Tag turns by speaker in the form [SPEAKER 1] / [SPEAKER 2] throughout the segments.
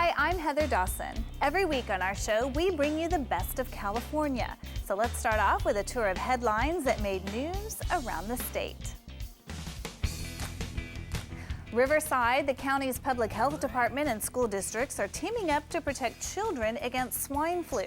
[SPEAKER 1] Hi, I'm Heather Dawson. Every week on our show, we bring you the best of California. So let's start off with a tour of headlines that made news around the state. Riverside, the county's public health department and school districts are teaming up to protect children against swine flu.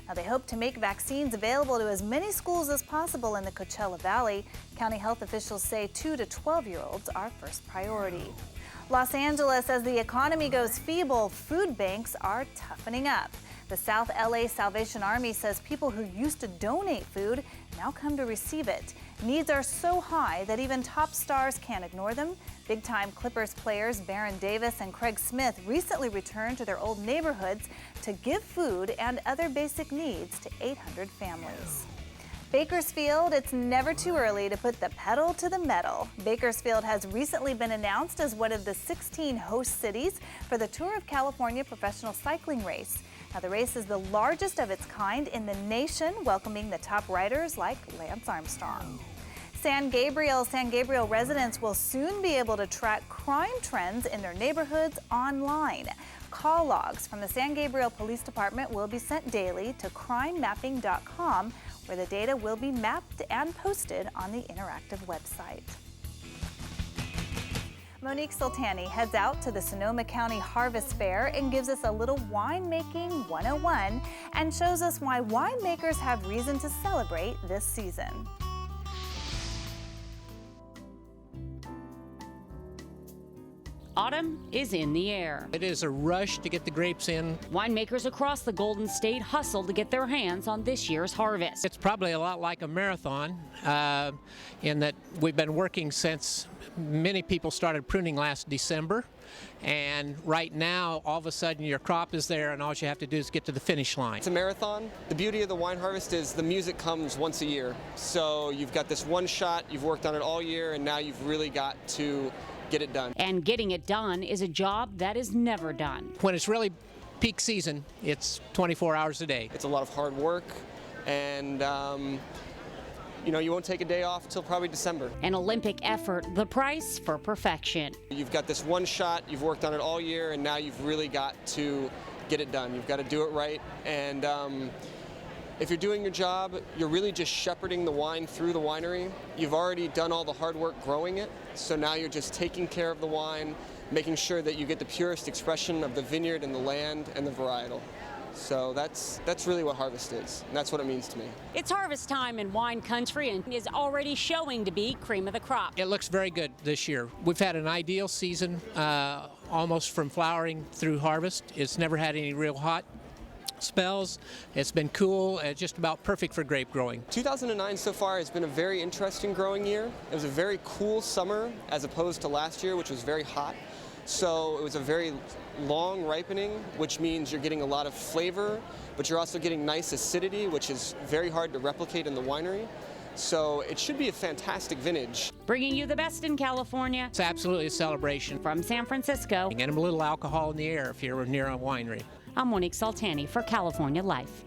[SPEAKER 1] Now, they hope to make vaccines available to as many schools as possible in the Coachella Valley. County health officials say 2 to 12-year-olds are first priority. Los Angeles, as the economy goes feeble, food banks are toughening up. The South LA Salvation Army says people who used to donate food now come to receive it. Needs are so high that even top stars can't ignore them. Big-time Clippers players Baron Davis and Craig Smith recently returned to their old neighborhoods to give food and other basic needs to 800 families. Bakersfield, it's never too early to put the pedal to the metal. Bakersfield has recently been announced as one of the 16 host cities for the Tour of California professional cycling race. Now, the race is the largest of its kind in the nation, welcoming the top riders like Lance Armstrong. San Gabriel residents will soon be able to track crime trends in their neighborhoods online. Call logs from the San Gabriel Police Department will be sent daily to crimemapping.com, where the data will be mapped and posted on the interactive website. Monique Soltani heads out to the Sonoma County Harvest Fair and gives us a little winemaking 101 and shows us why winemakers have reason to celebrate this season.
[SPEAKER 2] Autumn is in the air.
[SPEAKER 3] It is a rush to get the grapes in.
[SPEAKER 2] Winemakers across the Golden State hustle to get their hands on this year's harvest.
[SPEAKER 3] It's probably a lot like a marathon in that we've been working since many people started pruning last December. And right now, all of a sudden, your crop is there, and all you have to do is get to the finish line.
[SPEAKER 4] It's a marathon. The beauty of the wine harvest is the music comes once a year. So you've got this one shot, you've worked on it all year, and now you've really got to get it done.
[SPEAKER 2] And getting it done is a job that is never done.
[SPEAKER 3] When it's really peak season, it's 24 hours a day.
[SPEAKER 4] It's a lot of hard work, and you won't take a day off till probably December.
[SPEAKER 2] An Olympic effort, the price for perfection.
[SPEAKER 4] You've got this one shot, you've worked on it all year, and now you've really got to get it done. You've got to do it right, and if you're doing your job, you're really just shepherding the wine through the winery. You've already done all the hard work growing it, so now you're just taking care of the wine, making sure that you get the purest expression of the vineyard and the land and the varietal. So that's really what harvest is, and that's what it means to me.
[SPEAKER 2] It's harvest time in wine country and is already showing to be cream of the crop.
[SPEAKER 3] It looks very good this year. We've had an ideal season almost from flowering through harvest. It's never had any real hot spells. It's been cool and just about perfect for grape growing. 2009
[SPEAKER 4] so far has been a very interesting growing year. It was a very cool summer as opposed to last year, which was very hot. So it was a very long ripening, which means you're getting a lot of flavor, but you're also getting nice acidity, which is very hard to replicate in the winery. So it should be a fantastic vintage.
[SPEAKER 2] Bringing you the best in California.
[SPEAKER 3] It's absolutely a celebration.
[SPEAKER 2] From San Francisco.
[SPEAKER 3] And a little alcohol in the air if you're near a winery.
[SPEAKER 2] I'm Monique Soltani for California Life.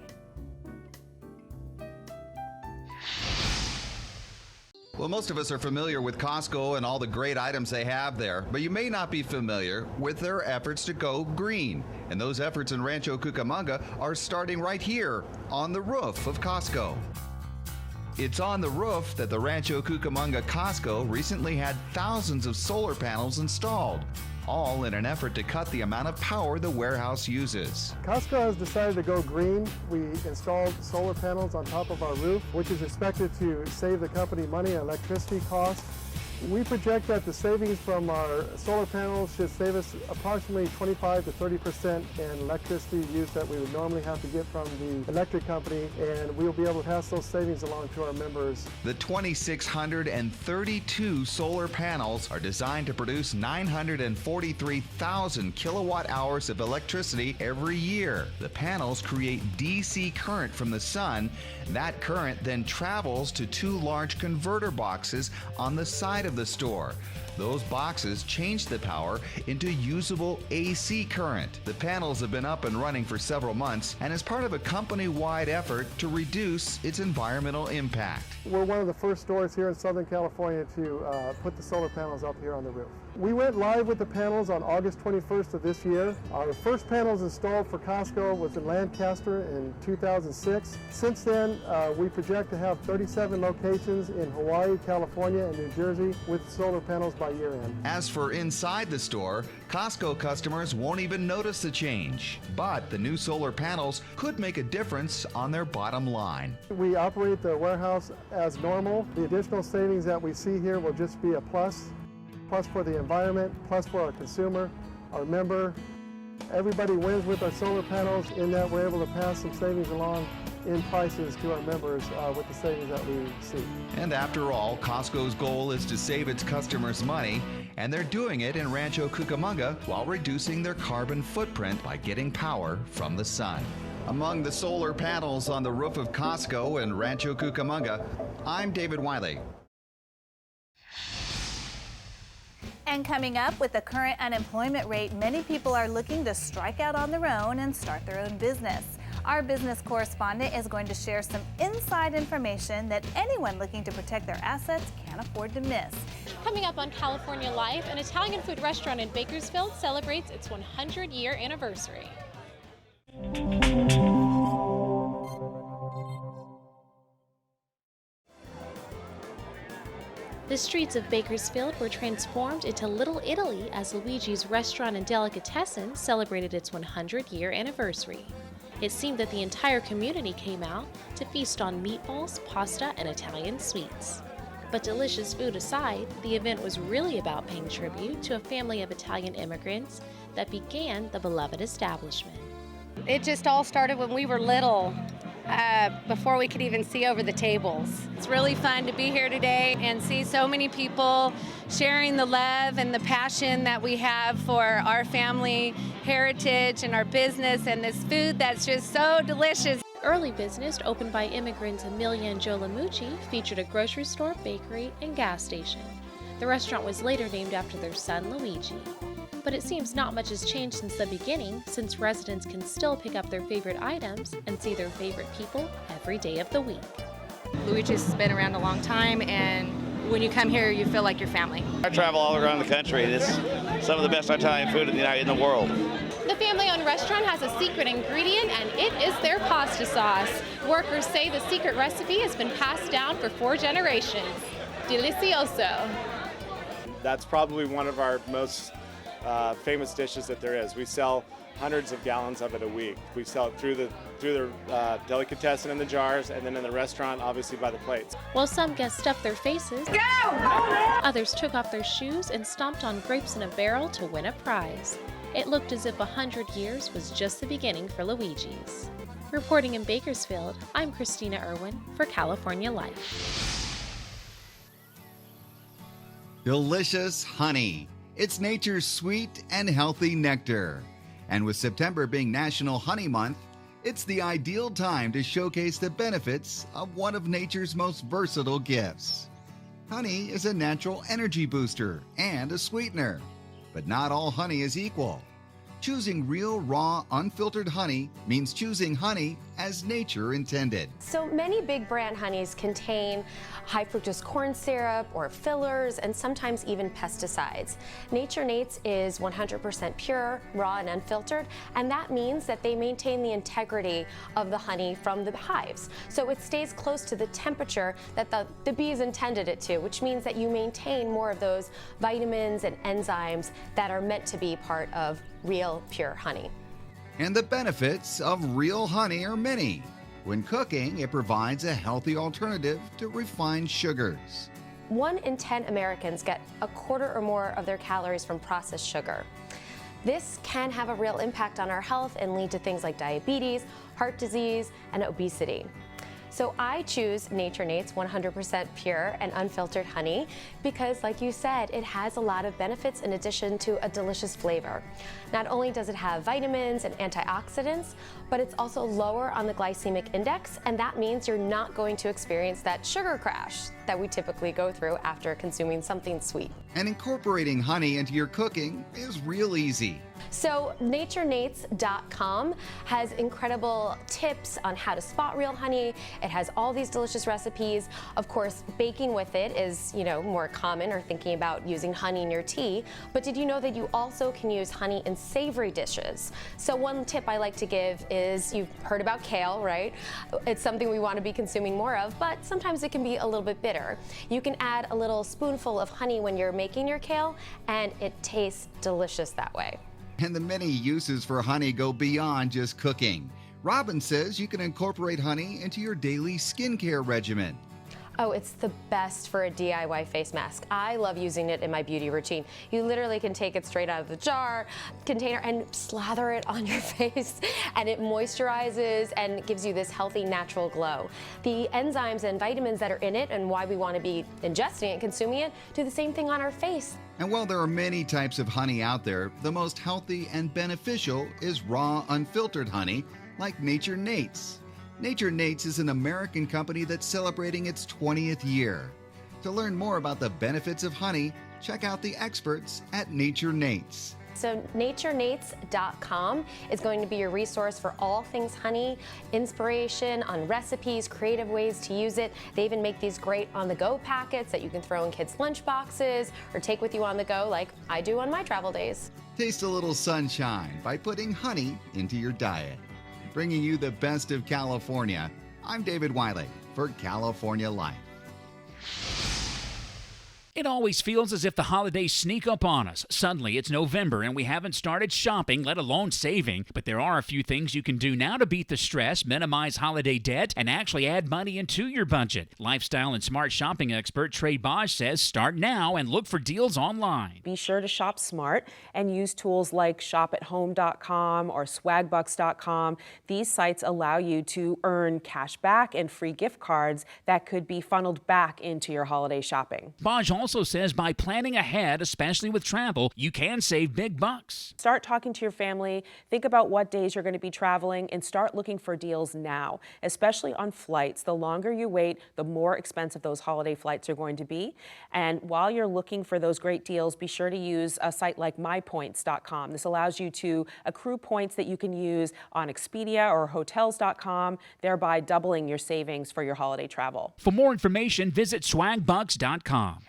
[SPEAKER 5] Well, most of us are familiar with Costco and all the great items they have there, but you may not be familiar with their efforts to go green. And those efforts in Rancho Cucamonga are starting right here on the roof of Costco. It's on the roof that the Rancho Cucamonga Costco recently had thousands of solar panels installed, all in an effort to cut the amount of power the warehouse uses.
[SPEAKER 6] Costco has decided to go green. We installed solar panels on top of our roof, which is expected to save the company money on electricity costs. We project that the savings from our solar panels should save us approximately 25 to 30% in electricity use that we would normally have to get from the electric company, and we will be able to pass those savings along to our members.
[SPEAKER 5] The 2,632 solar panels are designed to produce 943,000 kilowatt hours of electricity every year. The panels create DC current from the sun. That current then travels to 2 large converter boxes on the side of the store. Those boxes change the power into usable AC current. The panels have been up and running for several months and is part of a company-wide effort to reduce its environmental impact.
[SPEAKER 6] We're one of the first stores here in Southern California to put the solar panels up here on the roof. We went live with the panels on August 21st of this year. Our first panels installed for Costco was in Lancaster in 2006. Since then, we project to have 37 locations in Hawaii, California, and New Jersey with solar panels by year end.
[SPEAKER 5] As for inside the store, Costco customers won't even notice the change. But the new solar panels could make a difference on their bottom line.
[SPEAKER 6] We operate the warehouse as normal. The additional savings that we see here will just be a plus for the environment, plus for our consumer, our member. Everybody wins with our solar panels in that we're able to pass some savings along in prices to our members with the savings that we see.
[SPEAKER 5] And after all, Costco's goal is to save its customers money, and they're doing it in Rancho Cucamonga while reducing their carbon footprint by getting power from the sun. Among the solar panels on the roof of Costco in Rancho Cucamonga, I'm David Wiley.
[SPEAKER 1] And coming up, with the current unemployment rate, many people are looking to strike out on their own and start their own business. Our business correspondent is going to share some inside information that anyone looking to protect their assets can't afford to miss.
[SPEAKER 7] Coming up on California Life, an Italian food restaurant in Bakersfield celebrates its 100-year anniversary. The streets of Bakersfield were transformed into Little Italy as Luigi's Restaurant and Delicatessen celebrated its 100-year anniversary. It seemed that the entire community came out to feast on meatballs, pasta, and Italian sweets. But delicious food aside, the event was really about paying tribute to a family of Italian immigrants that began the beloved establishment.
[SPEAKER 8] It just all started when we were little, before we could even see over the tables. It's really fun to be here today and see so many people sharing the love and the passion that we have for our family heritage and our business and this food that's just so delicious.
[SPEAKER 7] Early business, opened by immigrants Amelia and Joe Lamucci, featured a grocery store, bakery, and gas station. The restaurant was later named after their son, Luigi. But it seems not much has changed since the beginning, since residents can still pick up their favorite items and see their favorite people every day of the week.
[SPEAKER 8] Luigi's been around a long time, and when you come here, you feel like your family.
[SPEAKER 9] I travel all around the country. It's some of the best Italian food in the world.
[SPEAKER 7] The family-owned restaurant has a secret ingredient, and it is their pasta sauce. Workers say the secret recipe has been passed down for 4 generations. Delicioso.
[SPEAKER 10] That's probably one of our most famous dishes that there is. We sell hundreds of gallons of it a week. We sell it through the delicatessen in the jars, and then in the restaurant, obviously by the plates.
[SPEAKER 7] While some guests stuffed their faces, others took off their shoes and stomped on grapes in a barrel to win a prize. It looked as if 100 years was just the beginning for Luigi's. Reporting in Bakersfield, I'm Christina Irwin for California Life.
[SPEAKER 5] Delicious honey. It's nature's sweet and healthy nectar. And with September being National Honey Month, it's the ideal time to showcase the benefits of one of nature's most versatile gifts. Honey is a natural energy booster and a sweetener, but not all honey is equal. Choosing real, raw, unfiltered honey means choosing honey as nature intended.
[SPEAKER 11] So many big brand honeys contain high fructose corn syrup or fillers and sometimes even pesticides. Nature Nate's is 100% pure, raw, and unfiltered, and that means that they maintain the integrity of the honey from the hives. So it stays close to the temperature that the bees intended it to, which means that you maintain more of those vitamins and enzymes that are meant to be part of real, pure honey.
[SPEAKER 5] And the benefits of real honey are many. When cooking, it provides a healthy alternative to refined sugars.
[SPEAKER 11] 1 in 10 Americans get a quarter or more of their calories from processed sugar. This can have a real impact on our health and lead to things like diabetes, heart disease, and obesity. So I choose Nature Nate's 100% pure and unfiltered honey because, like you said, it has a lot of benefits in addition to a delicious flavor. Not only does it have vitamins and antioxidants, but it's also lower on the glycemic index, and that means you're not going to experience that sugar crash that we typically go through after consuming something sweet.
[SPEAKER 5] And incorporating honey into your cooking is real easy.
[SPEAKER 11] So So NatureNates.com has incredible tips on how to spot real honey. It has all these delicious recipes. Of course, baking with it is, more common, or thinking about using honey in your tea. But did you know that you also can use honey in savory dishes? So one tip I like to give is, you've heard about kale, right? It's something we want to be consuming more of, but sometimes it can be a little bit bitter. You can add a little spoonful of honey when you're making your kale, and it tastes delicious that way.
[SPEAKER 5] And the many uses for honey go beyond just cooking. Robin says you can incorporate honey into your daily skincare regimen.
[SPEAKER 11] Oh, it's the best for a DIY face mask. I love using it in my beauty routine. You literally can take it straight out of the jar, container, and slather it on your face, and it moisturizes and gives you this healthy, natural glow. The enzymes and vitamins that are in it, and why we want to be ingesting it, consuming it, do the same thing on our face.
[SPEAKER 5] And while there are many types of honey out there, the most healthy and beneficial is raw, unfiltered honey, like Nature Nates. Nature Nates is an American company that's celebrating its 20th year. To learn more about the benefits of honey, check out the experts at Nature Nates.
[SPEAKER 11] So NatureNates.com is going to be your resource for all things honey, inspiration on recipes, creative ways to use it. They even make these great on-the-go packets that you can throw in kids' lunch boxes or take with you on the go, like I do on my travel days.
[SPEAKER 5] Taste a little sunshine by putting honey into your diet. Bringing you the best of California, I'm David Wiley for California Life.
[SPEAKER 12] It always feels as if the holidays sneak up on us. Suddenly, it's November and we haven't started shopping, let alone saving. But there are a few things you can do now to beat the stress, minimize holiday debt, and actually add money into your budget. Lifestyle and smart shopping expert Trey Bosch says start now and look for deals online.
[SPEAKER 13] Be sure to shop smart and use tools like shopathome.com or swagbucks.com. These sites allow you to earn cash back and free gift cards that could be funneled back into your holiday shopping.
[SPEAKER 12] Bosch also says by planning ahead, especially with travel, you can save big bucks.
[SPEAKER 13] Start talking to your family, think about what days you're going to be traveling, and start looking for deals now, especially on flights. The longer you wait, the more expensive those holiday flights are going to be. And while you're looking for those great deals, be sure to use a site like mypoints.com. This allows you to accrue points that you can use on Expedia or hotels.com, thereby doubling your savings for your holiday travel.
[SPEAKER 12] For more information, visit swagbucks.com.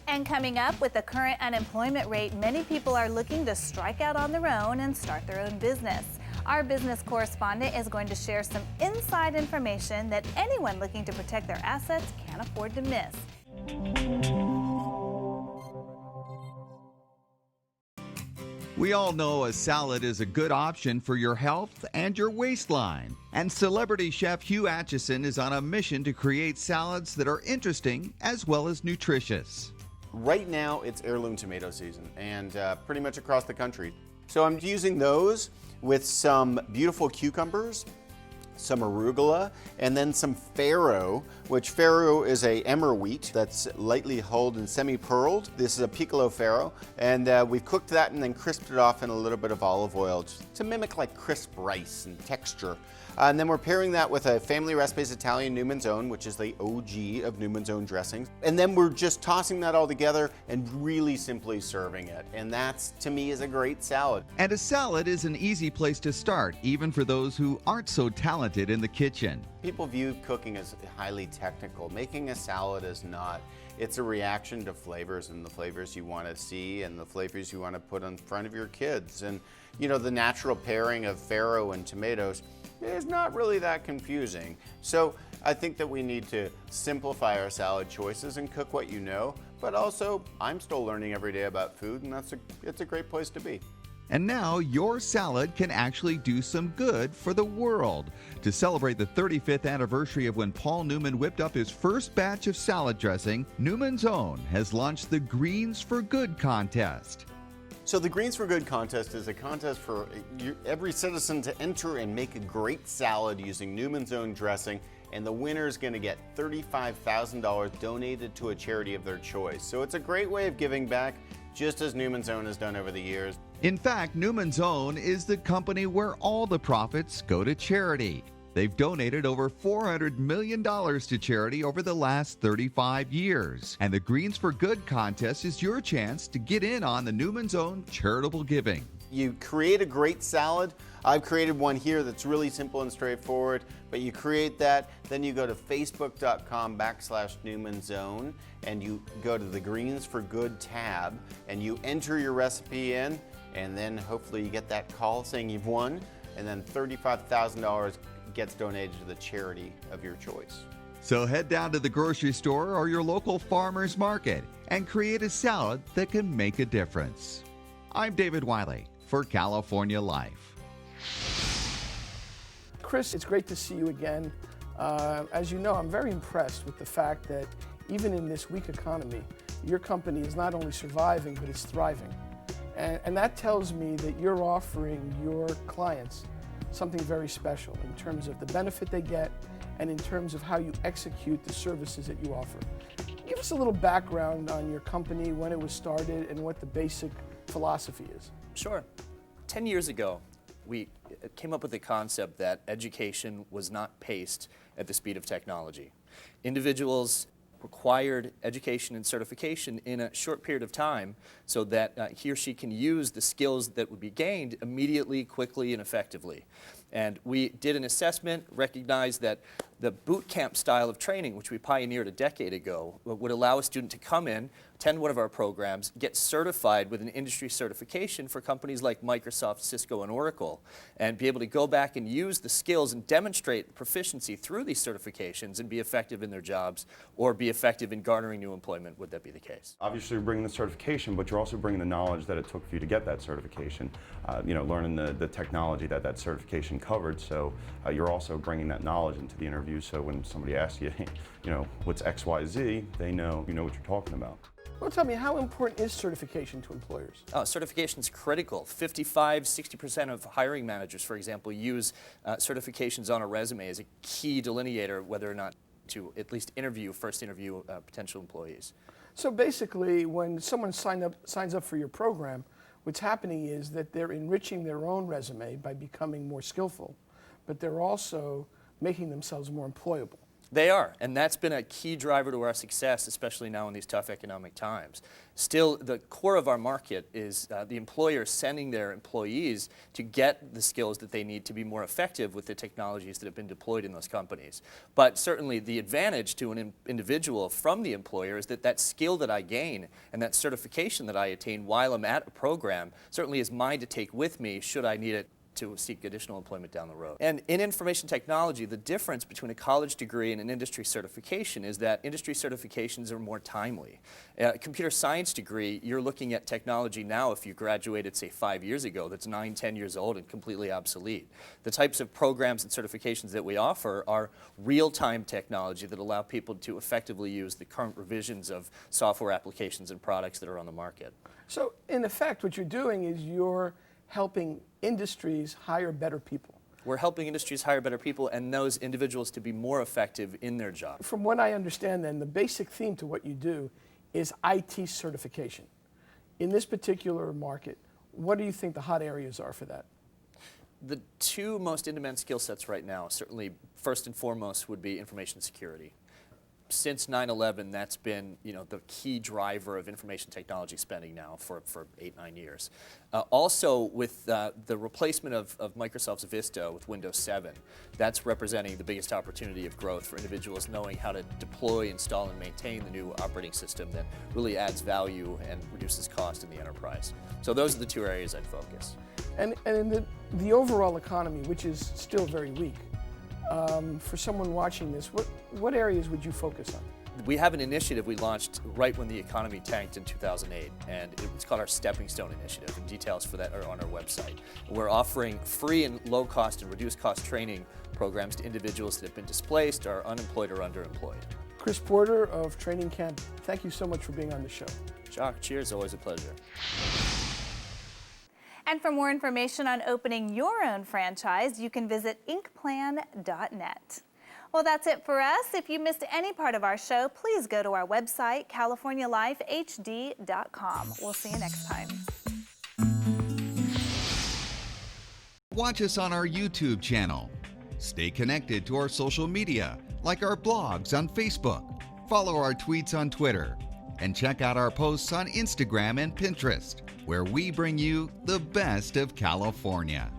[SPEAKER 1] And coming up, with the current unemployment rate, many people are looking to strike out on their own and start their own business. Our business correspondent is going to share some inside information that anyone looking to protect their assets can't afford to miss.
[SPEAKER 5] We all know a salad is a good option for your health and your waistline. And celebrity chef Hugh Acheson is on a mission to create salads that are interesting as well as nutritious.
[SPEAKER 14] Right now, it's heirloom tomato season, and pretty much across the country. So I'm using those with some beautiful cucumbers, some arugula, and then some farro, which farro is a emmer wheat that's lightly hulled and semi-pearled. This is a piccolo farro, and we've cooked that and then crisped it off in a little bit of olive oil to mimic like crisp rice and texture. And then we're pairing that with a Family Recipes Italian Newman's Own, which is the OG of Newman's Own dressings. And then we're just tossing that all together and really simply serving it. And that's, to me, is a great salad.
[SPEAKER 5] And a salad is an easy place to start, even for those who aren't so talented in the kitchen.
[SPEAKER 14] People view cooking as highly technical. Making a salad is not. It's a reaction to flavors, and the flavors you want to see and the flavors you want to put in front of your kids. And, you know, the natural pairing of farro and tomatoes is not really that confusing. So I think that we need to simplify our salad choices and cook what you know, but also I'm still learning every day about food, and it's a great place to be.
[SPEAKER 5] And now your salad can actually do some good for the world. To celebrate the 35th anniversary of when Paul Newman whipped up his first batch of salad dressing, Newman's Own has launched the Greens for Good contest.
[SPEAKER 14] So the Greens for Good contest is a contest for every citizen to enter and make a great salad using Newman's Own dressing, and the winner is going to get $35,000 donated to a charity of their choice. So it's a great way of giving back, just as Newman's Own has done over the years.
[SPEAKER 5] In fact, Newman's Own is the company where all the profits go to charity. They've donated over $400 million to charity over the last 35 years. And the Greens for Good contest is your chance to get in on the Newman's Own charitable giving.
[SPEAKER 14] You create a great salad. I've created one here that's really simple and straightforward, but you create that, then you go to facebook.com/NewmanZone, and you go to the Greens for Good tab, and you enter your recipe in, and then hopefully you get that call saying you've won, and then $35,000 gets donated to the charity of your choice.
[SPEAKER 5] So head down to the grocery store or your local farmer's market and create a salad that can make a difference. I'm David Wiley for California Life.
[SPEAKER 15] Chris, it's great to see you again. As you know, I'm very impressed with the fact that even in this weak economy, your company is not only surviving, but it's thriving. And that tells me that you're offering your clients something very special in terms of the benefit they get and in terms of how you execute the services that you offer. Give us a little background on your company, when it was started, and what the basic philosophy is.
[SPEAKER 16] Sure. 10 years ago, we came up with the concept that education was not paced at the speed of technology. Individuals required education and certification in a short period of time so that he or she can use the skills that would be gained immediately, quickly, and effectively. And we did an assessment, recognized that the boot camp style of training, which we pioneered a decade ago, would allow a student to come in, attend one of our programs, get certified with an industry certification for companies like Microsoft, Cisco, and Oracle, and be able to go back and use the skills and demonstrate proficiency through these certifications and be effective in their jobs or be effective in garnering new employment, would that be the case?
[SPEAKER 17] Obviously you're bringing the certification, but you're also bringing the knowledge that it took for you to get that certification, learning the technology that certification covered, so you're also bringing that knowledge into the interview, so when somebody asks you, what's XYZ, they know you know what you're talking about.
[SPEAKER 15] Well, tell me, how important is certification to employers?
[SPEAKER 16] Certification is critical. 55–60% of hiring managers, for example, use certifications on a resume as a key delineator whether or not to at least first interview potential employees.
[SPEAKER 15] So basically, when someone signs up for your program, what's happening is that they're enriching their own resume by becoming more skillful, but they're also making themselves more employable.
[SPEAKER 16] They are, and that's been a key driver to our success, especially now in these tough economic times. Still, the core of our market is the employers sending their employees to get the skills that they need to be more effective with the technologies that have been deployed in those companies. But certainly the advantage to an individual from the employer is that that skill that I gain and that certification that I attain while I'm at a program certainly is mine to take with me should I need it to seek additional employment down the road. And in information technology, the difference between a college degree and an industry certification is that industry certifications are more timely. A computer science degree, you're looking at technology now if you graduated, say, 5 years ago, that's 9–10 years old and completely obsolete. The types of programs and certifications that we offer are real-time technology that allow people to effectively use the current revisions of software applications and products that are on the market.
[SPEAKER 15] So, in effect, what you're doing is you're helping industries hire better people.
[SPEAKER 16] We're helping industries hire better people and those individuals to be more effective in their job.
[SPEAKER 15] From what I understand then, the basic theme to what you do is IT certification. In this particular market, what do you think the hot areas are for that?
[SPEAKER 16] The two most in-demand skill sets right now, certainly first and foremost, would be information security. Since 9/11, that's been the key driver of information technology spending now for 8–9 years. Also, with the replacement of Microsoft's Vista with Windows 7, that's representing the biggest opportunity of growth for individuals knowing how to deploy, install, and maintain the new operating system that really adds value and reduces cost in the enterprise. So those are the two areas I'd focus.
[SPEAKER 15] And in the overall economy, which is still very weak, for someone watching this, what areas would you focus on?
[SPEAKER 16] We have an initiative we launched right when the economy tanked in 2008, and it's called our Stepping Stone Initiative, and details for that are on our website. We're offering free and low-cost and reduced-cost training programs to individuals that have been displaced, are unemployed, or underemployed.
[SPEAKER 15] Chris Porter of Training Camp, thank you so much for being on the show.
[SPEAKER 16] Jacques, cheers, always a pleasure.
[SPEAKER 1] And for more information on opening your own franchise, you can visit inkplan.net. Well, that's it for us. If you missed any part of our show, please go to our website, californialifehd.com. We'll see you next time.
[SPEAKER 5] Watch us on our YouTube channel. Stay connected to our social media, like our blogs on Facebook. Follow our tweets on Twitter. And check out our posts on Instagram and Pinterest, where we bring you the best of California.